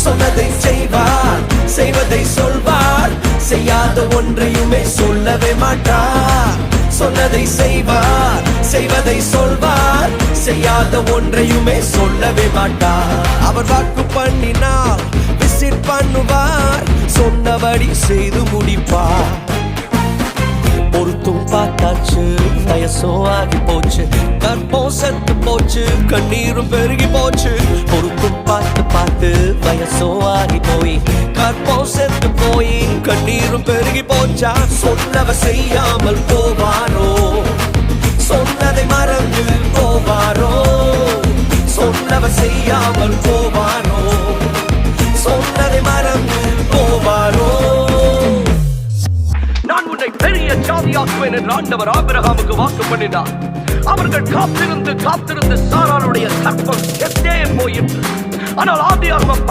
சொன்னதை செய்வார், செய்வதை சொல்வார், செய்யாத ஒன்றையுமே சொல்லவே மாட்டார். சொன்னதை செய்வார், செய்வதை சொல்வார், செய்யாத ஒன்றையுமே சொல்லவே மாட்டார். அவர் வாக்கு பண்ணினால் விசிட் பண்ணுவார், சொன்னபடி செய்து முடிப்பார். பொருத்தும் பார்த்தாச்சு, வயசோ ஆகி போச்சு, கற்பம் செத்து போச்சு, கண்ணீரும் பெருகி போச்சு. பொருத்தும் பார்த்து பார்த்து வயசோ ஆகி போய், கற்பம் செத்து போய், கண்ணீரும் பெருகி போச்சா. சொன்னவ செய்யாமல் போவாரோ, சொன்னதை மறந்து போவாரோ, சொன்னவ செய்யாமல் போவாரோ, சொன்னதை மறந்து போவாரோ. நான் உன்னை பெரிய ஜாதியாக்குவேன் என்று ஆண்டவர் ஆபிரகாமுக்கு வாக்கு பண்ணினார். அவர்கள் காத்திருந்து காத்திருந்து சாராளுடைய கற்பம் செத்தே போயிற்று. ஆனால் ஆதியாகமம்